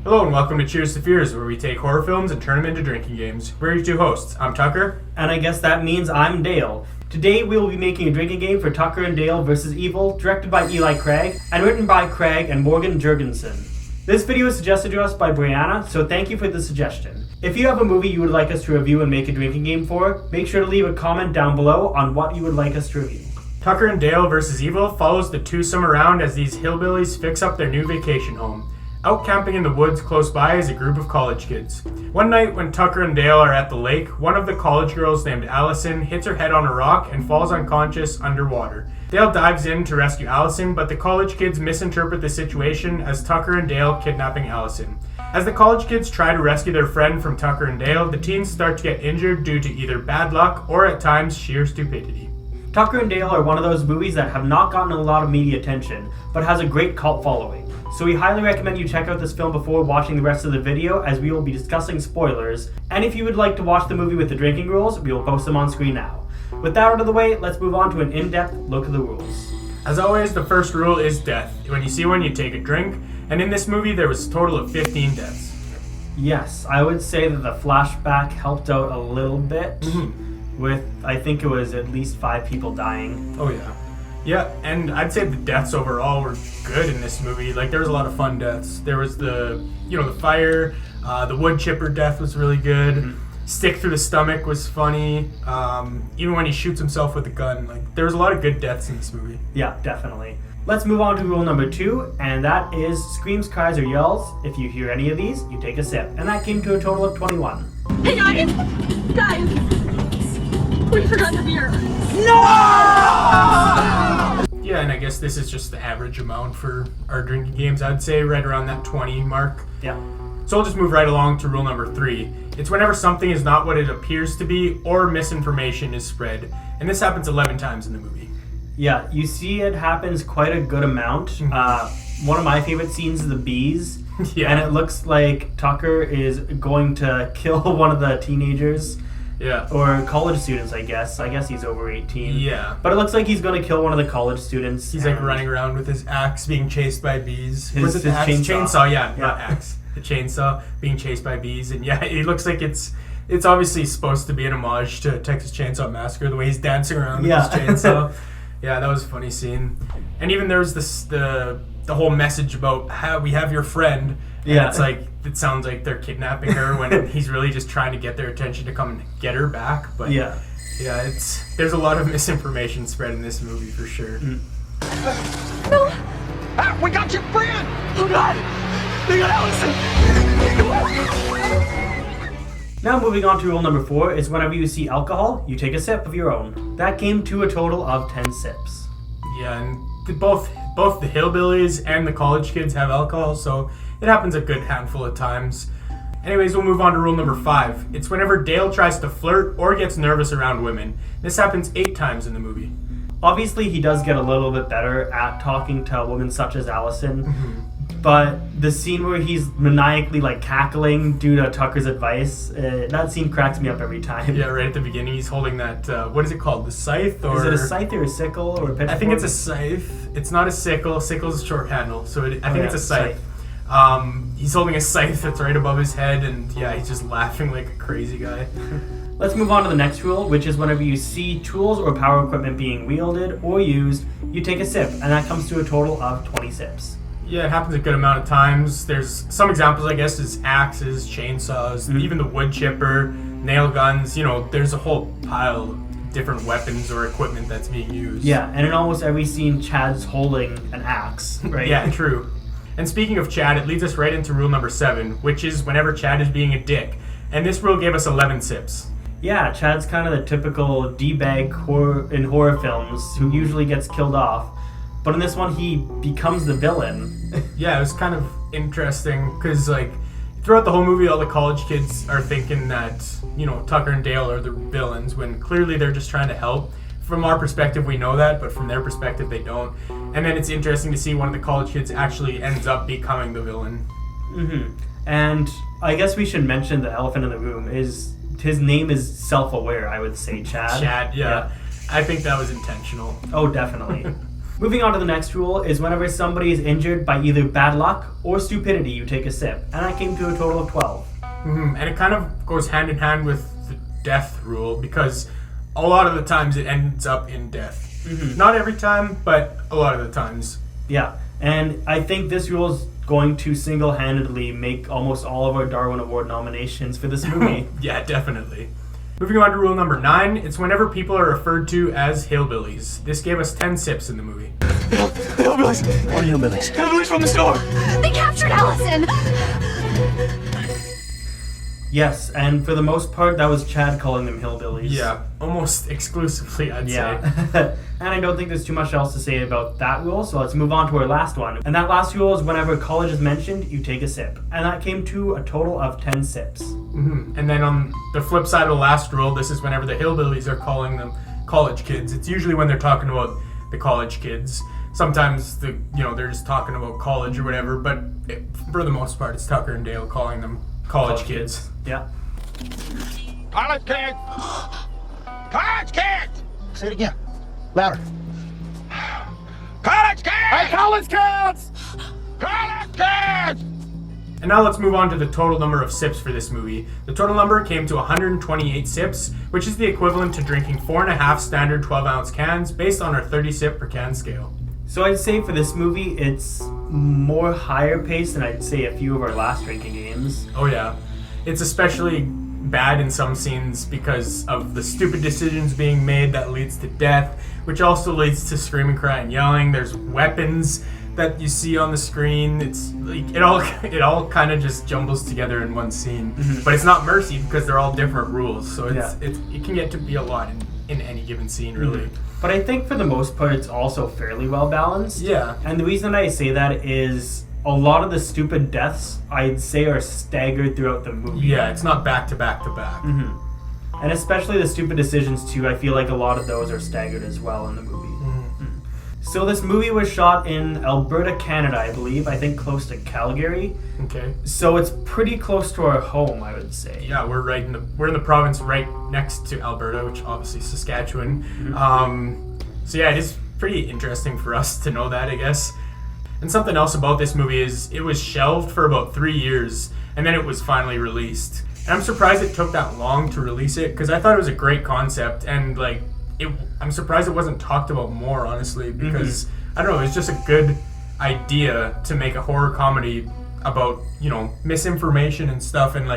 Hello and welcome to Cheers to Fears, where we take horror films and turn them into drinking games. We're your two hosts. I'm Tucker. And I guess that means I'm Dale. Today we will be making a drinking game for Tucker and Dale vs. Evil, directed by Eli Craig, and written by Craig and Morgan Jurgensen. This video was suggested to us by Brianna, so thank you for the suggestion. If you have a movie you would like us to review and make a drinking game for, make sure to leave a comment down below on what you would like us to review. Tucker and Dale vs. Evil follows the twosome around as these hillbillies fix up their new vacation home. Out camping in the woods close by is a group of college kids. One night when Tucker and Dale are at the lake, one of the college girls named Allison hits her head on a rock and falls unconscious underwater. Dale dives in to rescue Allison, but the college kids misinterpret the situation as Tucker and Dale kidnapping Allison. As the college kids try to rescue their friend from Tucker and Dale, the teens start to get injured due to either bad luck or at times sheer stupidity. Tucker and Dale are one of those movies that have not gotten a lot of media attention, but has a great cult following. So we highly recommend you check out this film before watching the rest of the video, as we will be discussing spoilers. And if you would like to watch the movie with the drinking rules, we will post them on screen now. With that out of the way, let's move on to an in-depth look at the rules. As always, the first rule is death. When you see one, you take a drink. And in this movie, there was a total of 15 deaths. Yes, I would say that the flashback helped out a little bit. With, I think it was at least 5 people dying. Oh yeah. Yeah, and I'd say the deaths overall were good in this movie. Like, there was a lot of fun deaths. There was the fire, the wood chipper death was really good. Stick through the stomach was funny. Even when he shoots himself with a gun, like, there was a lot of good deaths in this movie. Yeah, definitely. Let's move on to rule number 2, and that is screams, cries, or yells. If you hear any of these, you take a sip. And that came to a total of 21. Hey guys! We forgot the beer. No! Yeah, and I guess this is just the average amount for our drinking games. I'd say right around that 20 mark. Yeah. So I'll just move right along to rule number 3. It's whenever something is not what it appears to be or misinformation is spread. And this happens 11 times in the movie. Yeah, you see it happens quite a good amount. One of my favorite scenes is the bees. Yeah. And it looks like Tucker is going to kill one of the teenagers. Yeah. Or college students, I guess. I guess he's over 18. Yeah. But it looks like he's going to kill one of the college students. He's like running around with his axe being chased by bees. His chainsaw. Yeah, not axe. The chainsaw being chased by bees. And yeah, it looks like it's obviously supposed to be an homage to Texas Chainsaw Massacre, the way he's dancing around with his chainsaw. Yeah, that was a funny scene. And even there was the whole message about how we have your friend. And it's like, it sounds like they're kidnapping her when he's really just trying to get their attention to come and get her back. But yeah, there's a lot of misinformation spread in this movie for sure. No! Ah, we got your friend! Oh god! They got Allison! Now moving on to rule number 4 is whenever you see alcohol, you take a sip of your own. That came to a total of 10 sips. Yeah, and both the hillbillies and the college kids have alcohol, so it happens a good handful of times. Anyways, we'll move on to rule number 5. It's whenever Dale tries to flirt or gets nervous around women. This happens 8 times in the movie. Obviously, he does get a little bit better at talking to women such as Allison. But the scene where he's maniacally cackling due to Tucker's advice, that scene cracks me up every time. Yeah, right at the beginning, he's holding that, what is it called? The scythe? Or... Is it a scythe or a sickle or a pitchfork? I think it's a scythe. It's not a sickle. Sickle's a short handle, so I think it's a scythe. He's holding a scythe that's right above his head, and yeah, he's just laughing like a crazy guy. Let's move on to the next rule, which is whenever you see tools or power equipment being wielded or used, you take a sip, and that comes to a total of 20 sips. Yeah, it happens a good amount of times. There's some examples, I guess, is axes, chainsaws, even the wood chipper, nail guns. There's a whole pile of different weapons or equipment that's being used. Yeah, and in almost every scene, Chad's holding an axe, right? Yeah, true. And speaking of Chad, it leads us right into rule number 7, which is whenever Chad is being a dick. And this rule gave us 11 sips. Yeah, Chad's kind of the typical D-bag in horror films who usually gets killed off. But in this one, he becomes the villain. Yeah, it was kind of interesting because, throughout the whole movie, all the college kids are thinking that, Tucker and Dale are the villains when clearly they're just trying to help. From our perspective, we know that, but from their perspective, they don't. And then it's interesting to see one of the college kids actually ends up becoming the villain. And I guess we should mention the elephant in the room is his name is self-aware, I would say, Chad. Chad, yeah. I think that was intentional. Oh, definitely. Moving on to the next rule is whenever somebody is injured by either bad luck or stupidity, you take a sip. And that came to a total of 12. And it kind of goes hand in hand with the death rule because a lot of the times it ends up in death. Not every time, but a lot of the times. Yeah, and I think this rule is going to single-handedly make almost all of our Darwin Award nominations for this movie. Yeah, definitely. Moving on to rule number 9, it's whenever people are referred to as hillbillies. This gave us 10 sips in the movie. Hillbillies. What are hillbillies? Hillbillies from the store. They captured Allison. Yes, and for the most part, that was Chad calling them hillbillies. Yeah, almost exclusively, I'd say. Yeah. And I don't think there's too much else to say about that rule, so let's move on to our last one. And that last rule is whenever college is mentioned, you take a sip. And that came to a total of 10 sips. And then on the flip side of the last rule, this is whenever the hillbillies are calling them college kids. It's usually when they're talking about the college kids. Sometimes they're just talking about college or whatever, but for the most part, it's Tucker and Dale calling them college kids. Yeah. College kids! College kids! Say it again. Louder. College kids! Hey, college kids! College kids! And now let's move on to the total number of sips for this movie. The total number came to 128 sips, which is the equivalent to drinking 4.5 standard 12-ounce cans based on our 30 sip per can scale. So I'd say for this movie, it's more higher paced than I'd say a few of our last drinking games. Oh yeah. It's especially bad in some scenes because of the stupid decisions being made that leads to death, which also leads to screaming, crying, yelling. There's weapons that you see on the screen. It's like it all kind of just jumbles together in one scene. But it's not mercy because they're all different rules. So it can get to be a lot in any given scene, really. But I think for the most part, it's also fairly well balanced. Yeah. And the reason I say that is a lot of the stupid deaths, I'd say, are staggered throughout the movie. Yeah, it's not back to back to back. And especially the stupid decisions, too. I feel like a lot of those are staggered as well in the movie. So this movie was shot in Alberta, Canada, I believe. I think close to Calgary. Okay. So it's pretty close to our home, I would say. Yeah, we're in the province right next to Alberta, which obviously is Saskatchewan. So yeah, it is pretty interesting for us to know that, I guess. And something else about this movie is it was shelved for about 3 years, and then it was finally released. And I'm surprised it took that long to release it, because I thought it was a great concept, and I'm surprised it wasn't talked about more, honestly, because I don't know, it's just a good idea to make a horror comedy about, misinformation and stuff, and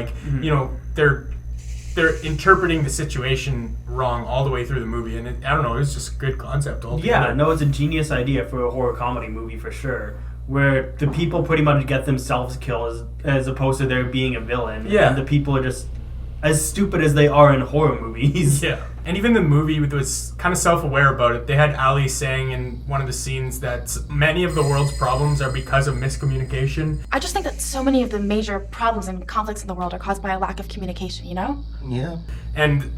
they're interpreting the situation wrong all the way through the movie, and I don't know, it's just a good concept altogether. Yeah, no, it's a genius idea for a horror comedy movie for sure, where the people pretty much get themselves killed as opposed to there being a villain. Yeah. And the people are just as stupid as they are in horror movies. Yeah. And even the movie was kind of self-aware about it. They had Ali saying in one of the scenes that many of the world's problems are because of miscommunication. I just think that so many of the major problems and conflicts in the world are caused by a lack of communication, you know? Yeah. And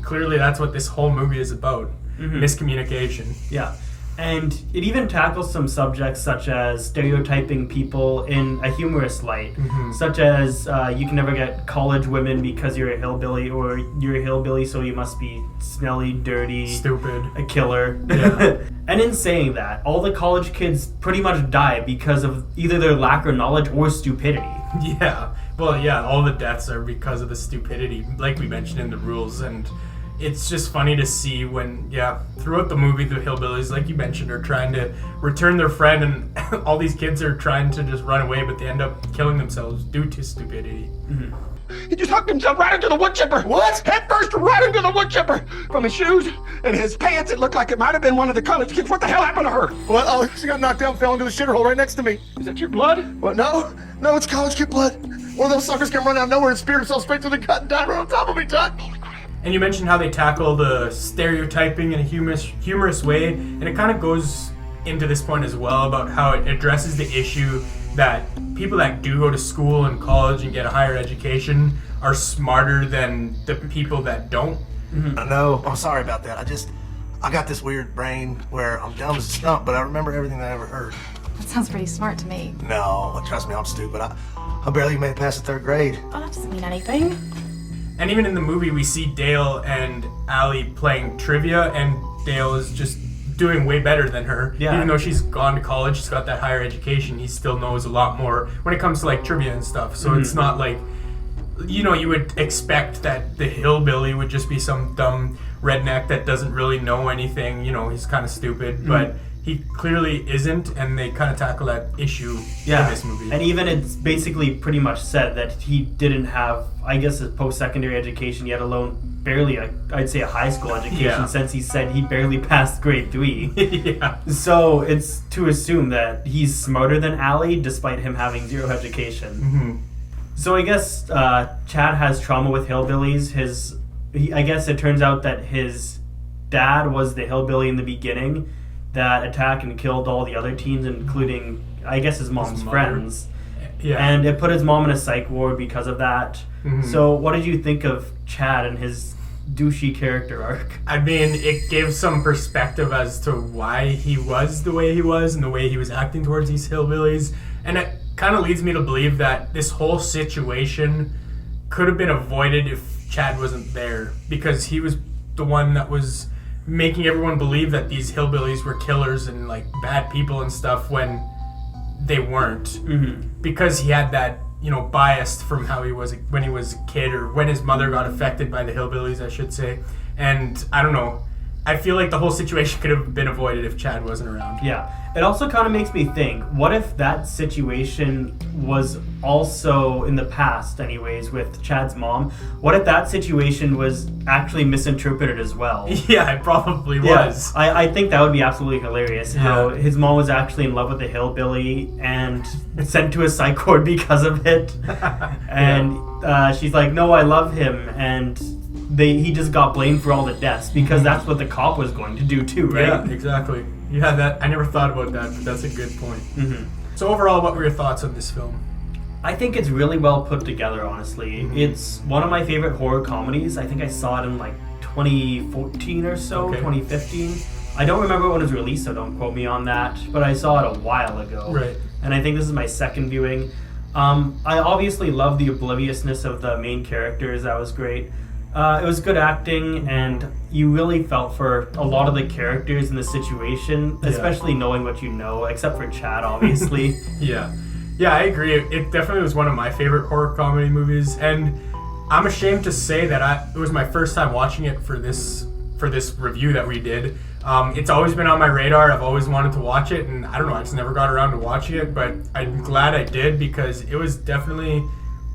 clearly that's what this whole movie is about. Miscommunication. Yeah. And it even tackles some subjects such as stereotyping people in a humorous light, such as you can never get college women because you're a hillbilly, or you're a hillbilly so you must be smelly, dirty, stupid, a killer. Yeah. And in saying that, all the college kids pretty much die because of either their lack of knowledge or stupidity. Yeah. Well, yeah, all the deaths are because of the stupidity, like we mentioned in the rules, and it's just funny to see when, throughout the movie, the hillbillies, like you mentioned, are trying to return their friend, and all these kids are trying to just run away, but they end up killing themselves due to stupidity. He just hooked himself right into the wood chipper. What? Head first right into the wood chipper. From his shoes and his pants, it looked like it might have been one of the college kids. What the hell happened to her? What? Oh, she got knocked down and fell into the shitter hole right next to me. Is that your blood? What? No, it's college kid blood. One of those suckers came running out of nowhere and speared himself straight through the cut and died right on top of me, Tuck. And you mentioned how they tackle the stereotyping in a humorous way, and it kind of goes into this point as well about how it addresses the issue that people that do go to school and college and get a higher education are smarter than the people that don't. I know. I'm sorry about that. I got this weird brain where I'm dumb as a stump, but I remember everything that I ever heard. That sounds pretty smart to me. No, trust me, I'm stupid. I barely made it past the 3rd grade. Oh, that doesn't mean anything. And even in the movie, we see Dale and Ali playing trivia, and Dale is just doing way better than her. Yeah. Even though she's gone to college, she's got that higher education, he still knows a lot more when it comes to like trivia and stuff. So it's not like, you know, you would expect that the hillbilly would just be some dumb redneck that doesn't really know anything. You know, he's kind of stupid, but he clearly isn't, and they kind of tackle that issue in this movie. And even it's basically pretty much said that he didn't have, I guess, a post-secondary education, yet alone barely, I'd say, a high school education, since he said he barely passed grade 3. Yeah. So it's to assume that he's smarter than Allie, despite him having 0 education. So I guess Chad has trauma with hillbillies. I guess it turns out that his dad was the hillbilly in the beginning that attacked and killed all the other teens, including, I guess, his mom's friends. Yeah. And it put his mom in a psych ward because of that. So what did you think of Chad and his douchey character arc? I mean, it gave some perspective as to why he was the way he was and the way he was acting towards these hillbillies. And it kind of leads me to believe that this whole situation could have been avoided if Chad wasn't there, because he was the one that was making everyone believe that these hillbillies were killers and like bad people and stuff when they weren't. Because he had that, you know, bias from how he was when he was a kid, or when his mother got affected by the hillbillies, I should say. And I don't know, I feel like the whole situation could have been avoided if Chad wasn't around. Yeah. It also kind of makes me think, what if that situation was also in the past, anyways, with Chad's mom? What if that situation was actually misinterpreted as well? Yeah, it probably was. I think that would be absolutely hilarious, how his mom was actually in love with the hillbilly and sent to a psych ward because of it. And she's like, no, I love him. And he just got blamed for all the deaths, because that's what the cop was going to do too, right? Yeah, exactly. Yeah, that I never thought about that, but that's a good point. So overall, what were your thoughts on this film? I think it's really well put together, honestly. It's one of my favorite horror comedies. I think I saw it in like 2014 or so, 2015. I don't remember when it was released, so don't quote me on that, but I saw it a while ago. Right. And I think this is my second viewing. I obviously love the obliviousness of the main characters. That was great. It was good acting, and you really felt for a lot of the characters in the situation, especially knowing what you know, except for Chad, obviously. Yeah, I agree. It definitely was one of my favorite horror comedy movies, and I'm ashamed to say that it was my first time watching it for this review that we did. It's always been on my radar. I've always wanted to watch it, and I don't know, I just never got around to watching it, but I'm glad I did, because it was definitely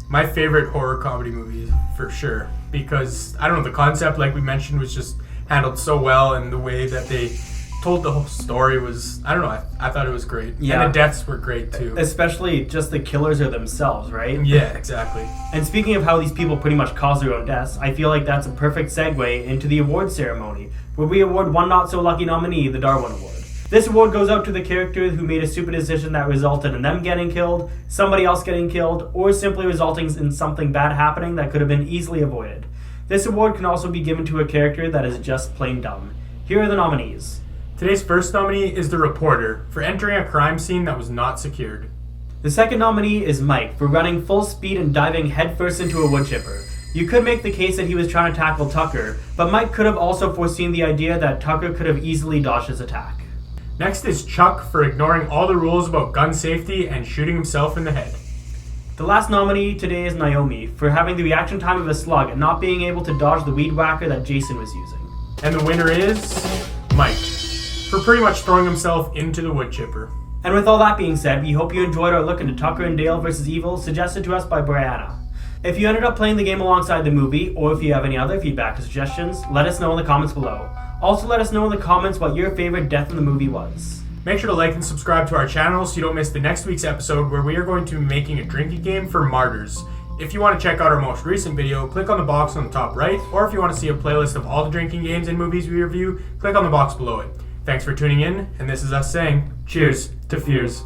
my favorite horror comedy movie for sure. Because, I don't know, the concept, like we mentioned, was just handled so well, and the way that they told the whole story was, I don't know, I thought it was great. Yeah. And the deaths were great too. Especially just the killers are themselves, right? Yeah, exactly. And speaking of how these people pretty much cause their own deaths, I feel like that's a perfect segue into the award ceremony, where we award one not-so-lucky nominee the Darwin Award. This award goes out to the character who made a stupid decision that resulted in them getting killed, somebody else getting killed, or simply resulting in something bad happening that could have been easily avoided. This award can also be given to a character that is just plain dumb. Here are the nominees. Today's first nominee is the reporter, for entering a crime scene that was not secured. The second nominee is Mike, for running full speed and diving headfirst into a wood chipper. You could make the case that he was trying to tackle Tucker, but Mike could have also foreseen the idea that Tucker could have easily dodged his attack. Next is Chuck, for ignoring all the rules about gun safety and shooting himself in the head. The last nominee today is Naomi, for having the reaction time of a slug and not being able to dodge the weed whacker that Jason was using. And the winner is Mike, for pretty much throwing himself into the wood chipper. And with all that being said, we hope you enjoyed our look into Tucker and Dale vs. Evil, suggested to us by Brianna. If you ended up playing the game alongside the movie, or if you have any other feedback or suggestions, let us know in the comments below. Also let us know in the comments what your favorite death in the movie was. Make sure to like and subscribe to our channel so you don't miss the next week's episode, where we are going to be making a drinking game for martyrs. If you want to check out our most recent video, click on the box on the top right, or if you want to see a playlist of all the drinking games and movies we review, click on the box below it. Thanks for tuning in, and this is us saying, cheers to fears.